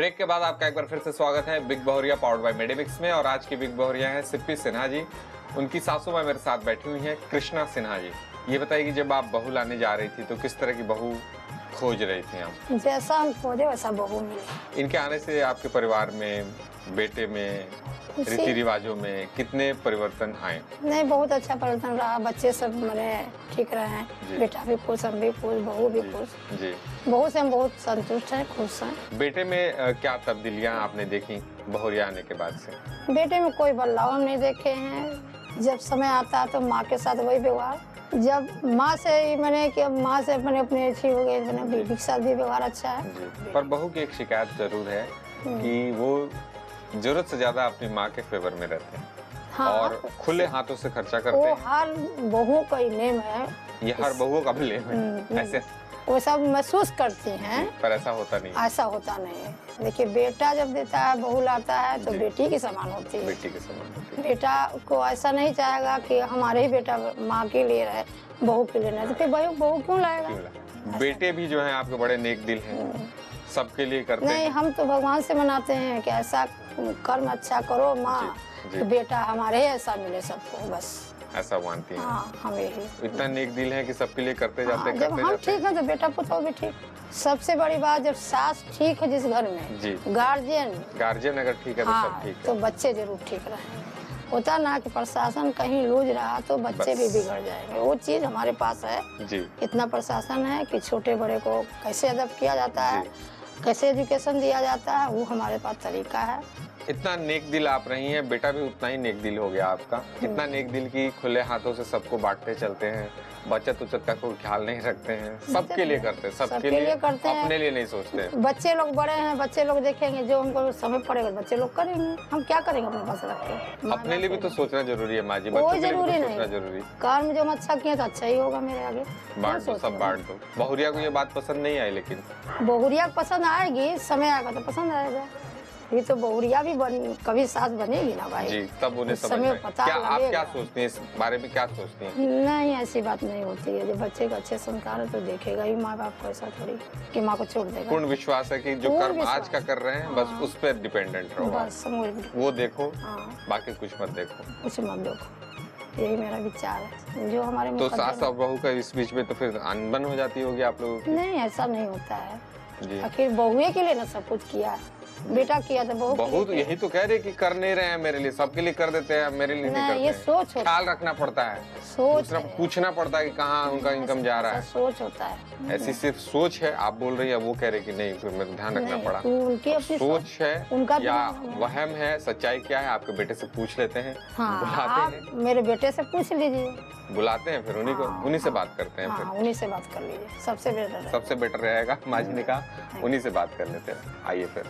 Break के बाद आपका एक बार फिर से स्वागत है बिग बहोरिया पावर्ड बाय मेडिमिक्स में। और आज की बिग बहोरिया है सिप्पी सिन्हा जी। उनकी सासू माँ मेरे साथ बैठी हुई हैं कृष्णा सिन्हा जी। ये बताइए कि जब आप बहू लाने जा रही थी तो किस तरह की बहू खोज रही थी आप? जैसा हम खोजे वैसा बहू मिले। इनके आने से आपके परिवार में, बेटे में, रीति रिवाजों में कितने परिवर्तन आए? नहीं, बहुत अच्छा परिवर्तन रहा। बच्चे सब मेरे ठीक रहे हैं, बेटा भी खुश, हम भी खुश, बहू भी खुश जी। बहू से हम बहुत संतुष्ट हैं, खुश हैं। बेटे में क्या तब्दीलियां आपने देखी बहोरिया आने के बाद से? बेटे में कोई बदलाव हम नहीं देखे हैं। जब समय आता है तो माँ के साथ वही व्यवहार, जब माँ से मैंने कि माँ से मैंने अपनी अच्छी हो गई, मैंने बीवी के साथ भी व्यवहार अच्छा है। पर बहू की एक शिकायत जरूर है कि वो जरूरत से ज्यादा अपनी माँ के फेवर में रहते हैं। हाँ, और खुले हाथों से खर्चा करते हैं। हर बहू का ही नेम है, ये हर बहुओं का भी नेम है। ऐसे वो सब महसूस करती हैं, पर ऐसा होता नहीं। ऐसा होता नहीं है। देखिए, बेटा जब देता है, बहू लाता है तो बेटी के समान होती है। बेटी के समान होती है। बेटा को ऐसा नहीं चाहेगा कि हमारे ही बेटा माँ के लिए रहे, बहू के लिए नहीं, तो फिर बहू क्यों लाएगा? बेटे भी जो है आपके बड़े नेक दिल हैं, सबके लिए करते नहीं, हम तो भगवान से मनाते हैं कि ऐसा कर्म अच्छा करो माँ, तो बेटा हमारे ऐसा मिले सबको, बस ऐसा मानती हैं। हाँ, हम यही। इतना नेक दिल है कि सबके लिए करते जाते हैं। जब हम ठीक है तो बेटा पुतौ भी ठीक। सबसे बड़ी बात, जब सास ठीक है जिस घर में जी, गार्जियन अगर ठीक है तो सब ठीक है, तो बच्चे जरूर ठीक रहे। होता ना कि प्रशासन कहीं लूज रहा तो बच्चे भी बिगड़ जाएंगे। वो चीज हमारे पास है जी। इतना प्रशासन है कि छोटे बड़े को कैसे अदब किया जाता है, कैसे एजुकेशन दिया जाता है, वो हमारे पास तरीका है। इतना नेक दिल आप रही हैं, बेटा भी उतना ही नेक दिल हो गया आपका। इतना नेक दिल की खुले हाथों से सबको बांटते चलते हैं, बचत उचत का कोई ख्याल नहीं रखते हैं, सबके लिए करते हैं, सबके लिए करते हैं, अपने लिए नहीं सोचते। बच्चे लोग बड़े हैं, बच्चे लोग देखेंगे, जो उनको समय पड़ेगा बच्चे लोग करेंगे, हम क्या करेंगे अपने पास रख के? अपने लिए भी तो सोचना जरूरी है माँ जी, बच्चों के लिए भी सोचना जरूरी। कर्म जो हम अच्छा किया तो अच्छा ही होगा मेरे आगे। बांट दो, सब बांट दो। बहुरिया को ये बात पसंद नहीं आई, लेकिन बहुरिया को पसंद आएगी, समय आएगा तो पसंद आएगा। ये तो बहुरिया भी कभी सास बनेगी ना भाई जी, तब उन्हें समझ में पता लगेगा। आप क्या सोचती हैं इस बारे में, क्या सोचती हैं? नहीं, ऐसी बात नहीं होती है। जब बच्चे का अच्छे संस्कार है तो देखेगा ही माँ बाप को, ऐसा थोड़ी कि माँ को छोड़ देगा। पूर्ण विश्वास है कि जो कर्म आज का कर रहे हैं बस उस पर डिपेंडेंट रहो, बस वो देखो, बाकी कुछ मत देखो, कुछ मत देखो। यही मेरा विचार है। जो हमारे तो सास और बहू का इस बीच में तो फिर अनबन हो जाती होगी आप लोगों की? नहीं, ऐसा नहीं होता है। आखिर बहुए के लिए ना सब कुछ किया है, बेटा किया था बहू तो यही तो कह रहे कि कर नहीं रहे हैं मेरे लिए, सबके लिए कर देते हैं, मेरे लिए नहीं करते। ये सोच होता है, ख्याल रखना पड़ता है, सोच पूछना पड़ता है कि कहाँ उनका इनकम जा रहा है। सोच होता है, ऐसी सिर्फ सोच है। आप बोल रही है, वो कह रहे कि नहीं, फिर मैं ध्यान रखना पड़ा। उनकी अपनी सोच है उनका या वहम है, सच्चाई क्या है आपके बेटे से पूछ लेते हैं। बुलाते हैं, मेरे बेटे से पूछ लीजिए, बुलाते हैं, फिर उन्हीं से बात करते हैं। फिर उन्हीं से बात कर लीजिए, सबसे बेटर रहेगा। माँ जी ने कहा उन्हीं से बात कर लेते हैं। आइए फिर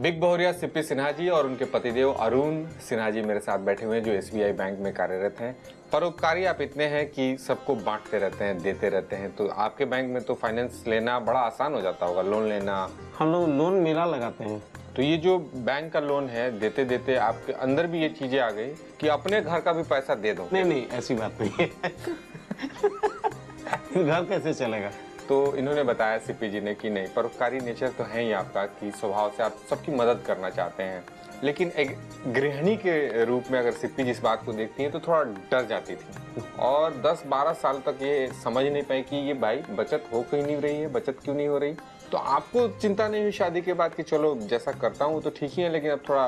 बिग बहोरिया सिप्पी सिन्हा जी और उनके पतिदेव अरुण सिन्हा जी मेरे साथ बैठे हुए हैं, जो एसबीआई बैंक में कार्यरत हैं। परोपकारी आप इतने हैं कि सबको बांटते रहते हैं, देते रहते हैं, तो आपके बैंक में तो फाइनेंस लेना बड़ा आसान हो जाता होगा, लोन लेना। हम लोग लोन मेला लगाते हैं। तो ये जो बैंक का लोन है, देते देते आपके अंदर भी ये चीजें आ गई कि अपने घर का भी पैसा दे दो? नहीं, ऐसी बात नहीं है। घर कैसे चलेगा? तो इन्होंने बताया सिप्पी जी ने कि नहीं, परोपकारी नेचर तो है ही आपका, कि स्वभाव से आप सबकी मदद करना चाहते हैं, लेकिन एक गृहिणी के रूप में अगर सिप्पी जी इस बात को देखती हैं तो थोड़ा डर जाती थी। और 10-12 साल तक ये समझ नहीं पाई कि ये भाई बचत हो क्यों नहीं रही है, बचत क्यों नहीं हो रही। तो आपको चिंता नहीं हुई शादी के बाद कि चलो जैसा करता हूँ तो ठीक ही है, लेकिन अब थोड़ा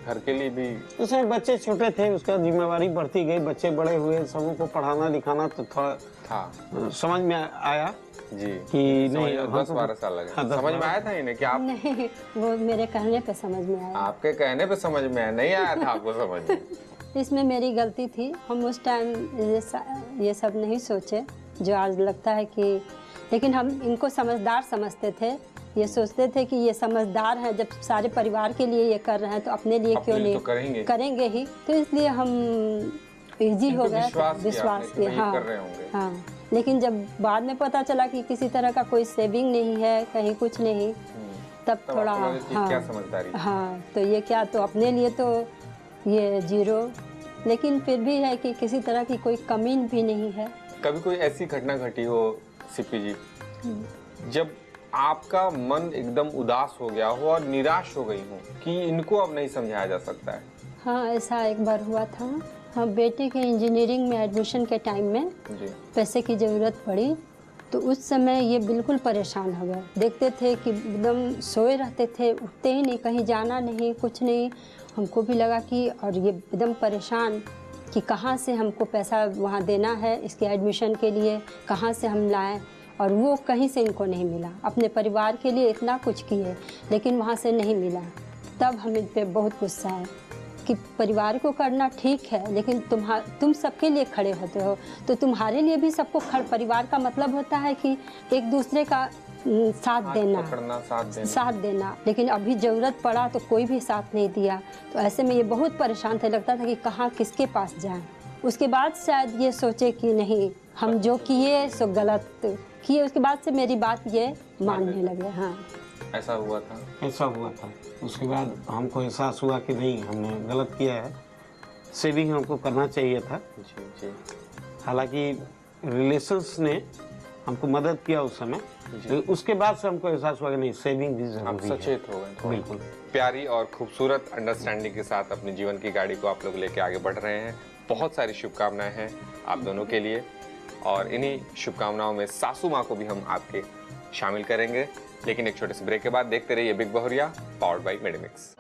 घर के लिए भी? उसमें बच्चे छोटे थे, उसका जिम्मेवारी बढ़ती गई, बच्चे बड़े हुए, सबों को पढ़ाना लिखाना तो थोड़ा था, समझ में आया जी कि नहीं। 10-12 साल लगे। समझ में आया था इन्हें कि आप? नहीं, वो मेरे कहने पे समझ में आया। आपके कहने पे समझ में आया, नहीं आया था आपको समझ में? इसमें मेरी गलती थी, हम उस टाइम ये सब नहीं सोचे जो आज लगता है कि, लेकिन हम इनको समझदार समझते थे। ये सोचते थे कि ये समझदार हैं, जब सारे परिवार के लिए ये कर रहे हैं तो अपने लिए क्यों नहीं तो करेंगे ही। तो इसलिए हम इजी हो गए, विश्वास किए। हाँ, लेकिन जब बाद में पता चला कि किसी तरह का कोई सेविंग नहीं है, कहीं कुछ नहीं, तब थोड़ा क्या समझदारी। हाँ, तो ये क्या, तो अपने लिए तो ये जीरो, लेकिन फिर भी है कि किसी तरह की कोई कमी भी नहीं है। कभी कोई ऐसी घटना घटी हो सिप्पी जी जब आपका मन एकदम उदास हो गया हो और निराश हो गई हो कि इनको अब नहीं समझाया जा सकता है? हाँ, ऐसा एक बार हुआ था। हाँ, बेटे के इंजीनियरिंग में एडमिशन के टाइम में पैसे की ज़रूरत पड़ी, तो उस समय ये बिल्कुल परेशान हो गए। देखते थे कि एकदम सोए रहते थे, उठते ही नहीं, कहीं जाना नहीं, कुछ नहीं। हमको भी लगा कि और ये एकदम परेशान कि कहाँ से हमको पैसा वहाँ देना है इसके एडमिशन के लिए, कहाँ से हम लाएं, और वो कहीं से इनको नहीं मिला। अपने परिवार के लिए इतना कुछ किए लेकिन वहाँ से नहीं मिला। तब हम इन पे बहुत गुस्सा है कि परिवार को करना ठीक है, लेकिन तुम सबके लिए खड़े होते हो, तो तुम्हारे लिए भी सबको परिवार का मतलब होता है कि एक दूसरे का साथ देना। लेकिन अभी ज़रूरत पड़ा तो कोई भी साथ नहीं दिया। तो ऐसे में ये बहुत परेशान थे, लगता था कि कहाँ किसके पास जाएं। उसके बाद शायद ये सोचे कि नहीं, हम जो किए सो गलत किए। उसके बाद से मेरी बात ये मानने लगे। हाँ, ऐसा हुआ था। उसके बाद हमको एहसास हुआ कि नहीं, हमने गलत किया है, सेविंग हमको करना चाहिए था। जी। हालांकि रिलेशंस ने हमको मदद किया उस समय, उसके बाद से हमको एहसास हुआ कि नहीं, सेविंग भी जरूरी है। सचेत हो गए। बिल्कुल। प्यारी और खूबसूरत अंडरस्टैंडिंग के साथ अपने जीवन की गाड़ी को आप लोग लेके आगे बढ़ रहे हैं। बहुत सारी शुभकामनाएं हैं आप दोनों के लिए, और इन्हीं शुभकामनाओं में सासू माँ को भी हम आपके शामिल करेंगे। लेकिन एक छोटे से ब्रेक के बाद देखते रहिए बिग बहुरिया, पावर्ड बाय मेडिमिक्स।